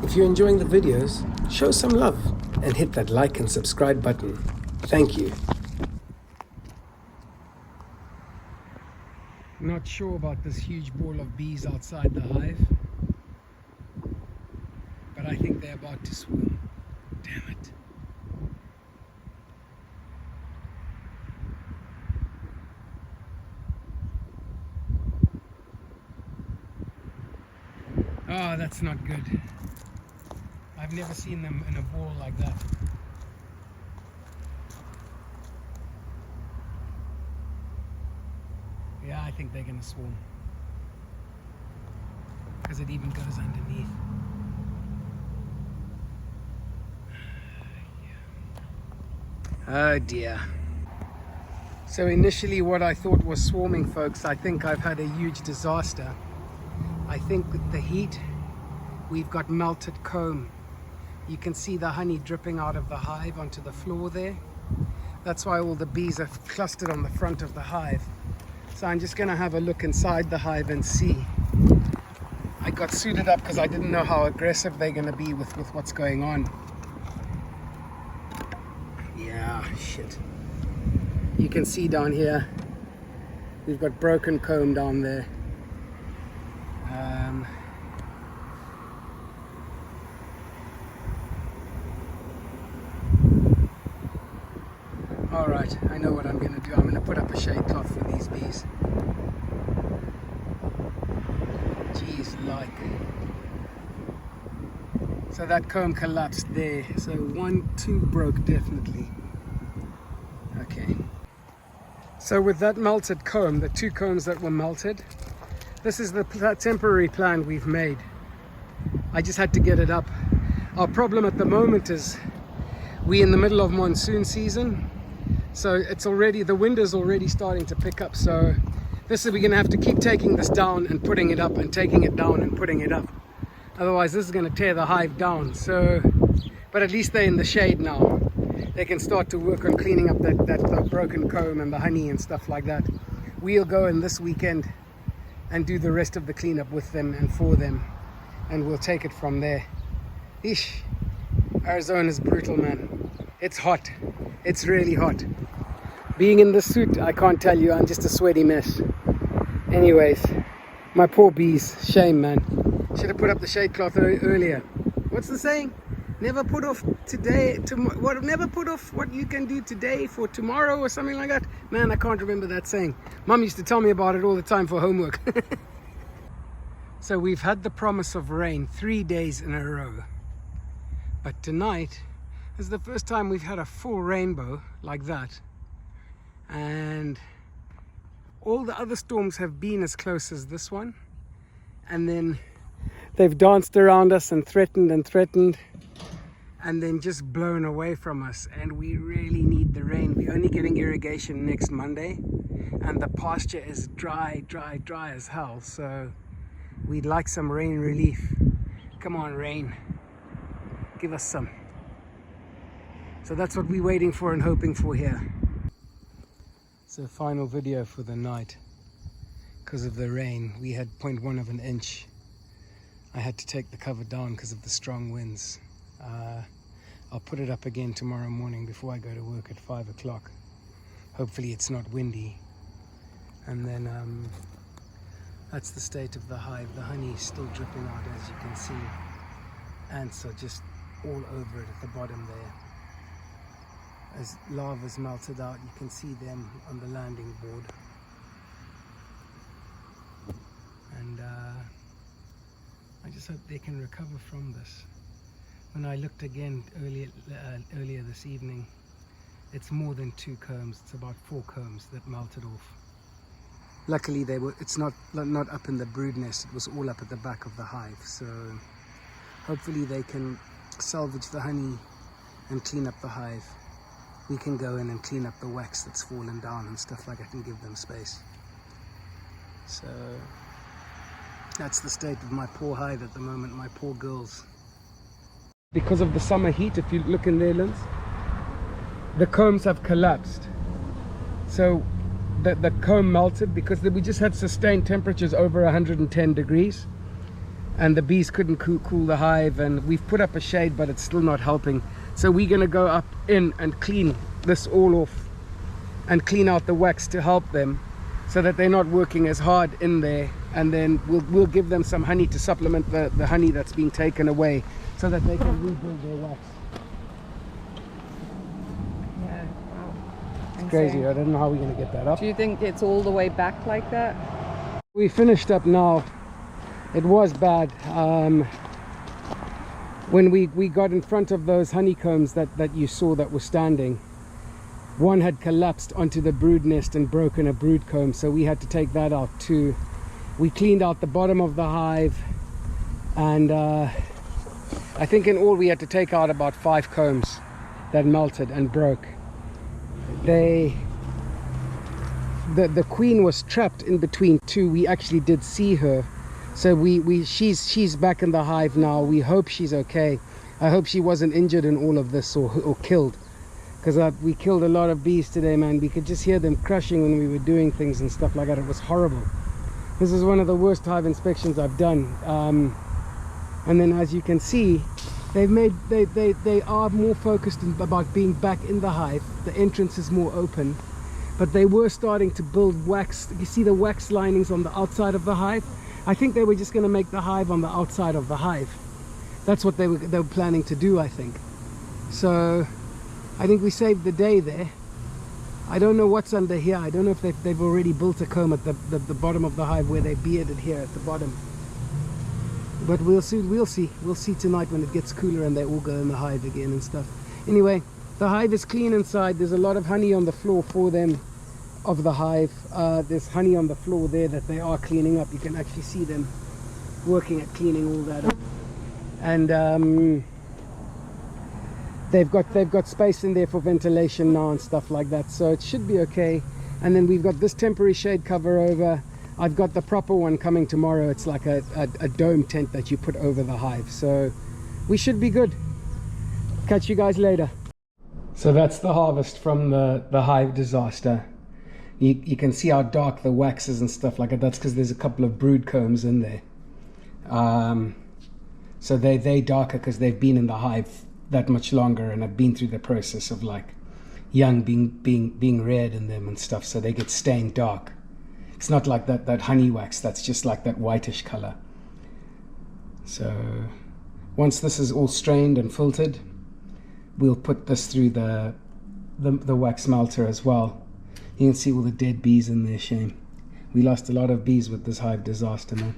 If you're enjoying the videos, show some love and hit that like and subscribe button. Thank you. Not sure about this huge ball of bees outside the hive, but I think they're about to swarm. Damn it. Oh, that's not good. I've never seen them in a ball like that. Yeah, I think they're going to swarm. Because it even goes underneath. Oh dear. So initially what I thought was swarming, folks, I think I've had a huge disaster. I think with the heat, we've got melted comb. You can see the honey dripping out of the hive onto the floor there. That's why all the bees are clustered on the front of the hive. So I'm just going to have a look inside the hive and see. I got suited up because I didn't know how aggressive they're going to be with what's going on. Yeah, shit. You can see down here, we've got broken comb down there. Alright, I know what I'm going to do. I'm going to put up a shade cloth for these bees. Jeez, like. So that comb collapsed there. So 1, 2 broke definitely. Okay. So with that melted comb, the 2 combs that were melted, this is the temporary plan we've made. I just had to get it up. Our problem at the moment is we're in the middle of monsoon season. So it's already, the wind is already starting to pick up. So we're going to have to keep taking this down and putting it up and taking it down and putting it up. Otherwise this is going to tear the hive down. So, but at least they're in the shade now. They can start to work on cleaning up that broken comb and the honey and stuff like that. We'll go in this weekend and do the rest of the cleanup with them and for them. And we'll take it from there. Eesh, Arizona's brutal, man. It's hot. It's really hot. Being in this suit, I can't tell you, I'm just a sweaty mess. Anyways, my poor bees, shame, man. Should have put up the shade cloth earlier. What's the saying? Never put off today, never put off what you can do today for tomorrow or something like that. Man, I can't remember that saying. Mum used to tell me about it all the time for homework. So we've had the promise of rain 3 days in a row. But tonight is the first time we've had a full rainbow like that. And all the other storms have been as close as this one. And then they've danced around us and threatened and then just blown away from us. And we really need the rain. We're only getting irrigation next Monday. And the pasture is dry as hell. So we'd like some rain relief. Come on, rain. Give us some. So that's what we're waiting for and hoping for here. So final video for the night. Because of the rain, we had 0.1 of an inch. I had to take the cover down because of the strong winds. I'll put it up again tomorrow morning before I go to work at 5 o'clock. Hopefully it's not windy. And then that's the state of the hive. The honey is still dripping out, as you can see. Ants are just all over it at the bottom there. As lava's melted out, you can see them on the landing board. And I just hope they can recover from this. When I looked again earlier this evening, it's more than 2 combs. It's about 4 combs that melted off. Luckily, it's not up in the brood nest. It was all up at the back of the hive. So hopefully they can salvage the honey and clean up the hive. We can go in and clean up the wax that's fallen down and stuff like that and give them space. So that's the state of my poor hive at the moment, my poor girls. Because of the summer heat, if you look in their limbs, the combs have collapsed. So the comb melted because we just had sustained temperatures over 110 degrees. and the bees couldn't cool the hive, and we've put up a shade, but it's still not helping. So we're going to go up in and clean this all off and clean out the wax to help them, so that they're not working as hard in there, and then we'll give them some honey to supplement the honey that's being taken away, so that they can rebuild their wax. Yeah, wow. It's crazy. I don't know how we're going to get that up. Do you think it's all the way back like that? We finished up now. It was bad. When we got in front of those honeycombs that you saw that were standing, one had collapsed onto the brood nest and broken a brood comb, so we had to take that out too. We cleaned out the bottom of the hive, and I think in all we had to take out about 5 combs that melted and broke. The queen was trapped in between 2. We actually did see her, so she's back in the hive now. We hope she's okay. I hope she wasn't injured in all of this or killed, because we killed a lot of bees today, man. We could just hear them crushing when we were doing things and stuff like that. It was horrible. This is one of the worst hive inspections I've done. And then, as you can see, they are more focused about being back in the hive. The entrance is more open, but they were starting to build wax. You see the wax linings on the outside of the hive? I think they were just going to make the hive on the outside of the hive. That's what they were planning to do, I think. So I think we saved the day there. I don't know what's under here. I don't know if they've already built a comb at the bottom of the hive where they bearded here at the bottom. But we'll see. We'll see tonight when it gets cooler and they all go in the hive again and stuff. Anyway, the hive is clean inside. There's a lot of honey on the floor for them of the hive. There's honey on the floor there that they are cleaning up. You can actually see them working at cleaning all that up. And they've got space in there for ventilation now and stuff like that, so it should be okay. And then we've got this temporary shade cover over. I've got the proper one coming tomorrow. It's like a dome tent that you put over the hive, so we should be good. Catch you guys later. So that's the harvest from the hive disaster. You can see how dark the wax is and stuff like that. That's because there's a couple of brood combs in there. So they're darker because they've been in the hive that much longer and have been through the process of like young being reared in them and stuff, so they get stained dark. It's not like that honey wax that's just like that whitish color. So once this is all strained and filtered, we'll put this through the wax melter as well. You can see all the dead bees in there. Shame, we lost a lot of bees with this hive disaster, man.